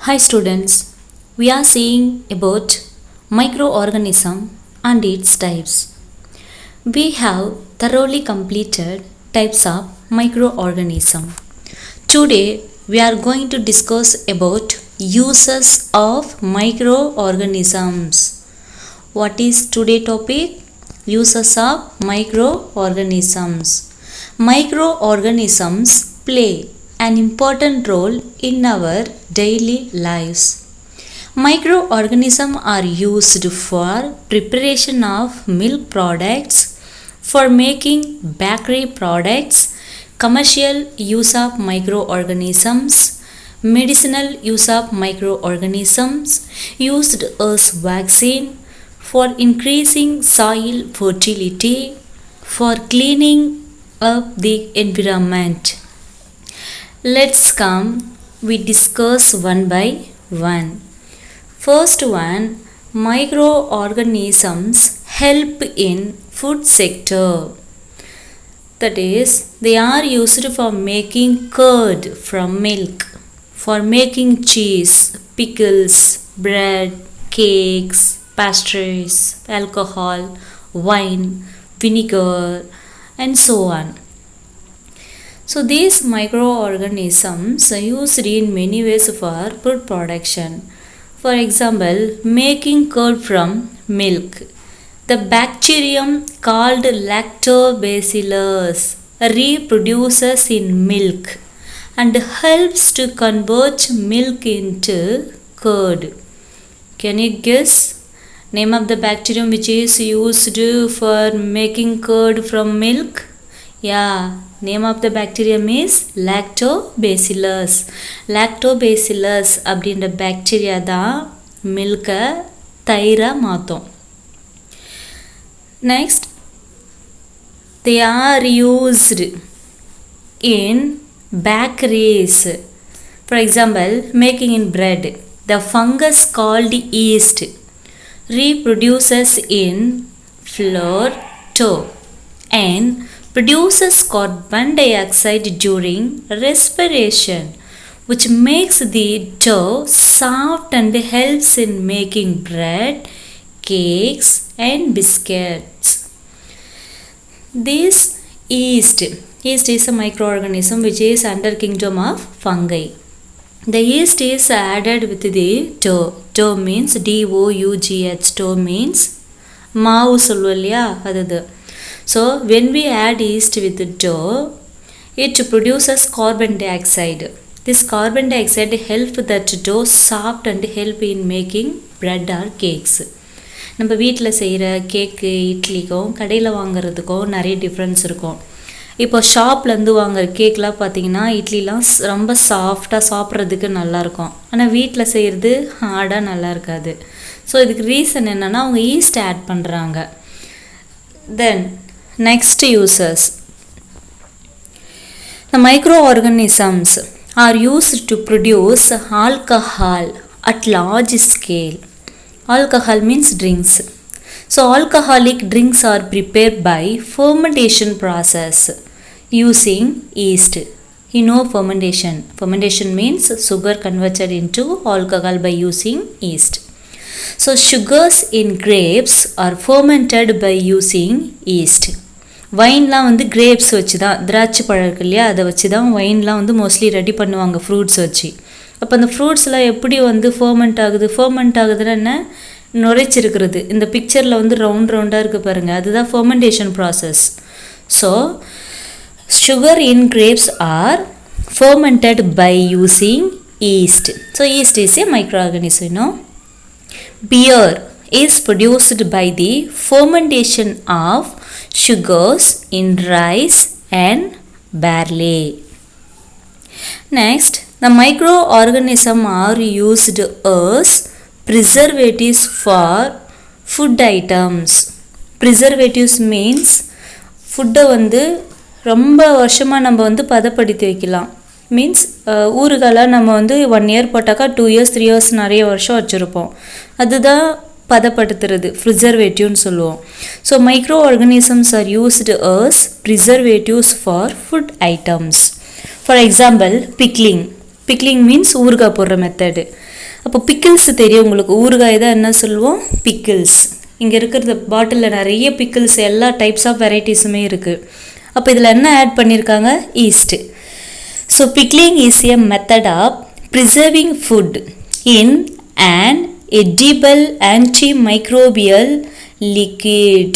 Hi students, we are seeing about microorganism and its types. We have thoroughly completed types of microorganism. Today we are going to discuss about uses of microorganisms. What is today's topic? Uses of microorganisms. Microorganisms play an important role in our daily lives. Microorganisms are used for preparation of milk products, for making bakery products, commercial use of microorganisms, medicinal use of microorganisms, used as vaccine, for increasing soil fertility, for cleaning up the environment. Let's come, we discuss one by one. First one, microorganisms help in food sector. That is, they are used for making curd from milk, for making cheese, pickles, bread, cakes, pastries, alcohol, wine, vinegar, and so on. So these microorganisms are used in many ways for food production. For example, making curd from milk. The bacterium called Lactobacillus reproduces in milk and helps to convert milk into curd. Can you guess name of the bacterium which is used for making curd from milk? Yeah, name of the bacterium is Lactobacillus. Lactobacillus அப்படின்ற bacteria தான் milk தயிரா மாத்தும். Next, they are used in bakeries. For example, making in bread. The fungus called yeast reproduces in flour dough and produces carbon dioxide during respiration, which makes the dough soft and helps in making bread, cakes, and biscuits. This yeast is a microorganism which is under kingdom of fungi. The yeast is added with the dough. Dough means D-O-U-G-H. Dough means மாவு சொல்லுவோம் இல்லையா அது. So when we add yeast with the dough, it produces carbon dioxide. This carbon dioxide helps that dough soft and help in making bread or cakes. நம்ம வீட்டில் செய்கிற கேக்கு இட்லிக்கும் கடையில் வாங்குறதுக்கும் நிறைய டிஃப்ரென்ஸ் இருக்கும். இப்போ ஷாப்லேருந்து வாங்குற கேக்லாம் பார்த்தீங்கன்னா இட்லிலாம் ரொம்ப சாஃப்டாக சாப்பிட்றதுக்கு நல்லாயிருக்கும். ஆனால் வீட்டில் செய்கிறது ஹார்டாக நல்லா இருக்காது. ஸோ இதுக்கு ரீசன் என்னென்னா அவங்க ஈஸ்ட் ஆட் பண்ணுறாங்க. தென் next uses. The microorganisms are used to produce alcohol at large scale. Alcohol means drinks. So alcoholic drinks are prepared by fermentation process using yeast. You know fermentation. Fermentation means sugar converted into alcohol by using yeast. So sugars in grapes are fermented by using yeast. வைன்லாம் வந்து grapes வச்சு தான், திராட்சை பழம் இருக்கு இல்லையா, அதை வச்சு தான் வைன்லாம் வந்து மோஸ்ட்லி ரெடி பண்ணுவாங்க ஃப்ரூட்ஸ் வச்சு. அப்போ அந்த ஃப்ரூட்ஸ்லாம் எப்படி வந்து ஃபர்மெண்ட் ஆகுதுன்னா என்ன, நுரைச்சிருக்கிறது. இந்த பிக்சரில் வந்து ரவுண்டாக இருக்குது பாருங்கள், அதுதான் fermentation process. So sugar in grapes are fermented by using yeast. So yeast is a micro organism. You know beer is produced by the fermentation of sugars in rice and barley. Next, the microorganisms are used as preservatives for food items. Preservatives means ஃபுட்டை வந்து ரொம்ப வருஷமாக நம்ம வந்து பதப்படுத்தி வைக்கலாம். Means ஊறுகாலாம் நம்ம வந்து 1 year போட்டாக்கா 2 years 3 years நிறைய வருஷம் வச்சுருப்போம். அதுதான் பதப்படுத்துறது, ப்ரிசர்வேட்டிவ்னு சொல்லுவோம். So micro organisms are used as preservatives for food items. For example pickling. pickling means ஊறுகாய் போடுற மெத்தடு. அப்போ pickles தெரியும் உங்களுக்கு, ஊறுகாய் தான் என்ன சொல்லுவோம், pickles. இங்கே இருக்கிற பாட்டிலில் நிறைய pickles எல்லா டைப்ஸ் ஆஃப் வெரைட்டிஸுமே இருக்குது. அப்போ இதில் என்ன ஆட் பண்ணியிருக்காங்க, yeast. So pickling is a method of preserving food in an edible antimicrobial liquid.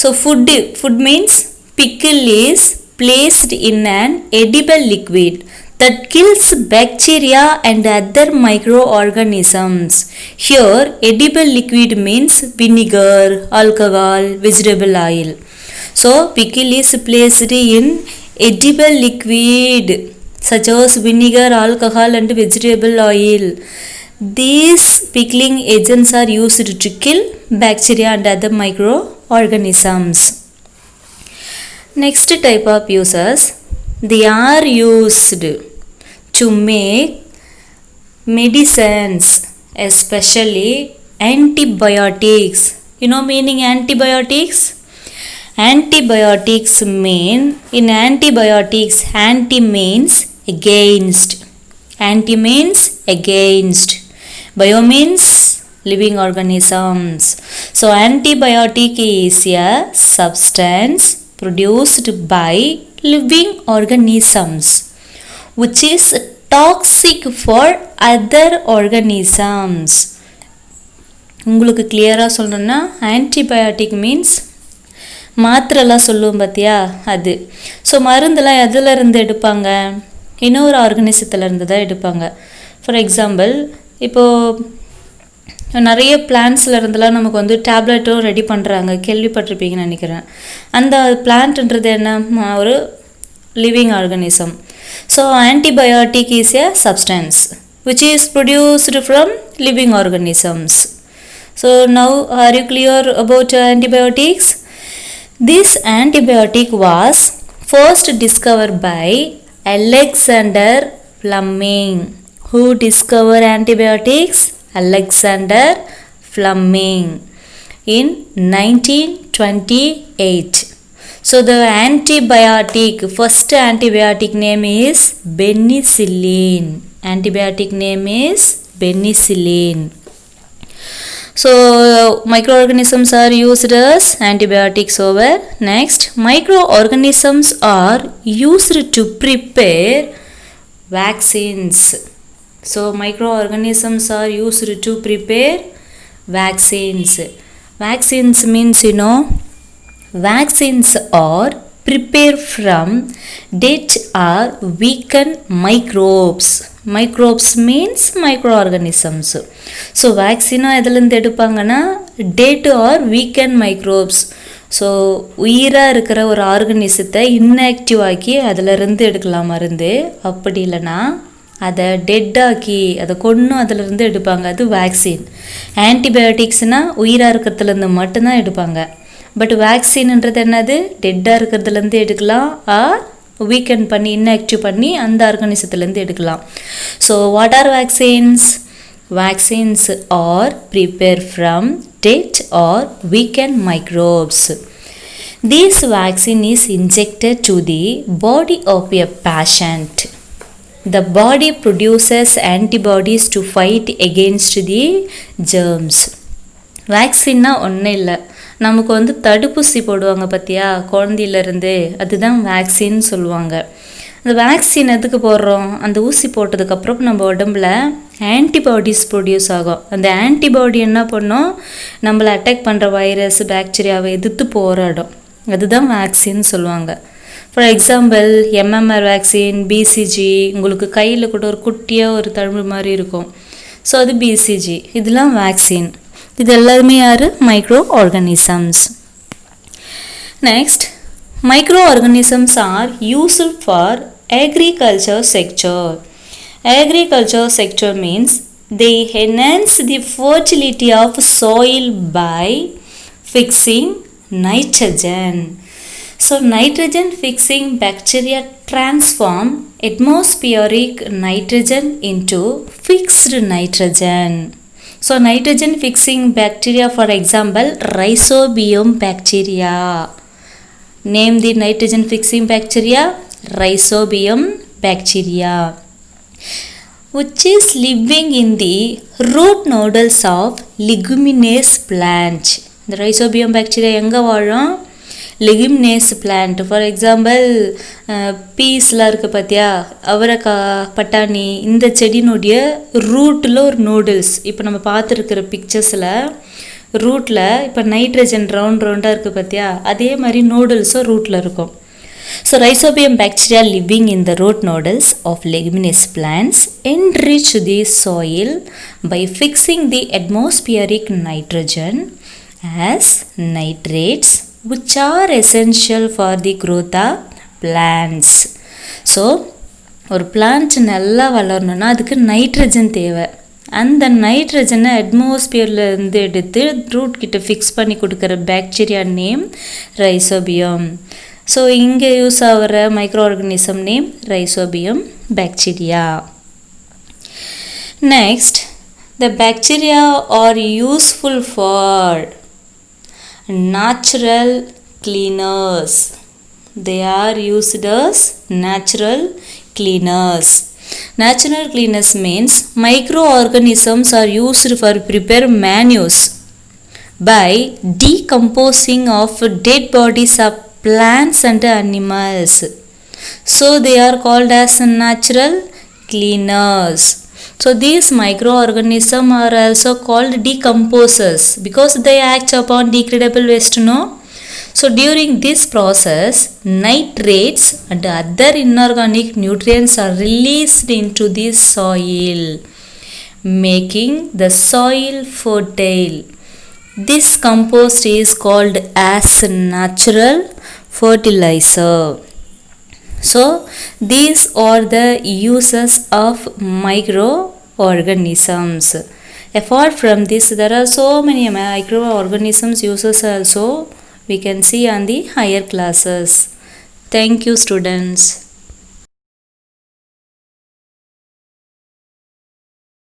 So food means pickle is placed in an edible liquid that kills bacteria and other microorganisms. Here edible liquid means vinegar, alcohol, vegetable oil. So pickle is placed in edible liquid such as vinegar, alcohol and vegetable oil. These pickling agents are used to kill bacteria and other microorganisms. Next type of uses, they are used to make medicines, especially antibiotics. You know meaning antibiotics? Antibiotics mean, in antibiotics, anti means against, anti means against, bio means living organisms. So antibiotic is a substance produced by living organisms which is toxic for other organisms. உங்களுக்கு கிளியராக சொல்லணும்னா antibiotic means மாத்திரைலாம் சொல்லுவோம் பார்த்தியா அது. So மருந்தெல்லாம் எதுலேருந்து எடுப்பாங்க, இன்னொரு ஆர்கனிசத்துலேருந்து தான் எடுப்பாங்க. ஃபார் எக்ஸாம்பிள் இப்போது நிறைய பிளான்ட்ஸில் இருந்தெல்லாம் நமக்கு வந்து டேப்லெட்டும் ரெடி பண்ணுறாங்க, கேள்விப்பட்டிருப்பீங்கன்னு நினைக்கிறேன். அந்த பிளான்ட்ன்றது என்ன, ஒரு living organism. So antibiotic is a substance which is produced from living organisms. So now are you clear about antibiotics? This antibiotic was first discovered by Alexander Fleming. Who discovered antibiotics? Alexander Fleming in 1928. So the antibiotic, first antibiotic name is penicillin. Antibiotic name is penicillin. So microorganisms are used as antibiotics over. Next, microorganisms are used to prepare vaccines. So microorganisms are used to prepare vaccines. Vaccines means, you know, vaccines are prepared from dead or weakened microbes. Microbes means microorganisms. So vaccine எதுலேருந்து எடுப்பாங்கன்னா dead or weakened microbes. So உயிராக இருக்கிற ஒரு ஆர்கனிசத்தை inactive ஆக்கி அதிலிருந்து எடுக்கலாம் மருந்து. அப்படி இல்லைன்னா அதை டெட்டாக்கி அதை கொன்னும் அதிலிருந்து எடுப்பாங்க, அது வேக்சின். ஆன்டிபயோட்டிக்ஸ்னால் உயிராக இருக்கிறதுலேருந்து மட்டும்தான் எடுப்பாங்க. பட் வேக்சின்ன்றது என்னது, டெட்டாக இருக்கிறதுலேருந்து எடுக்கலாம், ஆர் வீக்கெண்ட் பண்ணி இன்ஆக்டிவ் பண்ணி அந்த ஆர்கனிசத்துலேருந்து எடுக்கலாம். So what are vaccines? Vaccines are prepared from dead or weakened microbes. This vaccine is injected to the body of a patient. The body produces antibodies to fight against the germs. வேக்சின்னா ஒன்றும் இல்லை, நமக்கு வந்து தடுப்பூசி போடுவாங்க பார்த்தியா குழந்தையிலேருந்து, அதுதான் vaccine சொல்லுவாங்க. அந்த வேக்சின் எதுக்கு போடுறோம், அந்த ஊசி போட்டதுக்கப்புறம் நம்ம உடம்புல ஆன்டிபாடிஸ் ப்ரொடியூஸ் ஆகும். அந்த ஆன்டிபாடி என்ன பண்ணும், நம்மளை அட்டாக் பண்ணுற வைரஸ் பாக்டீரியாவை எதிர்த்து போராடும், அதுதான் வேக்சின் சொல்லுவாங்க. For example MMR vaccine, BCG, உங்களுக்கு கையில் கூட ஒரு குட்டியாக ஒரு தழும்பு மாதிரி இருக்கும், ஸோ அது பிசிஜி, இதெல்லாம் வேக்சின். இது எல்லாருமே யார், micro organisms. Next, microorganisms are used for agriculture sector. Agriculture sector means they enhance the fertility of soil by fixing nitrogen. So nitrogen fixing bacteria transform atmospheric nitrogen into fixed nitrogen. So nitrogen fixing bacteria, for example rhizobium bacteria. Name the nitrogen fixing bacteria, rhizobium bacteria. which is living in the root nodules of leguminous plant. இந்த rhizobium bacteria எங்கே வாழும்? leguminous plant. For example பீஸ்லாம் இருக்குது பார்த்தியா, அவரைக்காய், பட்டாணி, இந்த செடியினுடைய ரூட்டில் ஒரு நூடுல்ஸ். இப்போ நம்ம பார்த்துருக்கிற பிக்சர்ஸில் ரூட்டில் இப்போ நைட்ரஜன் ரவுண்டாக இருக்குது பார்த்தியா, அதே மாதிரி நூடுல்ஸும் ரூட்டில் இருக்கும். So rhizobium bacteria living in the root nodules of leguminous plants enrich the soil by fixing the atmospheric nitrogen as nitrates, which are essential for the growth of plants. So ஒரு plant நல்லா வளரணும்னா அதுக்கு nitrogen தேவை. அந்த நைட்ரஜனை அட்மாஸ்பியர்லேருந்து எடுத்து root கிட்ட fix பண்ணி கொடுக்குற bacteria name rhizobium. So இங்கே யூஸ் ஆகிற micro organism name rhizobium bacteria. Next, the bacteria R useful for natural cleaners. They are used as natural cleaners. Natural cleaners means microorganisms are used for prepare manures by decomposing of dead bodies of plants and animals. So they are called as natural cleaners. So these microorganisms are also called decomposers because they act upon degradable waste, no? So during this process, nitrates and other inorganic nutrients are released into the soil, making the soil fertile. This compost is called as natural fertilizer. So these are the uses of microorganisms. Apart from this, there are so many microorganisms uses also we can see on the higher classes. Thank you, students.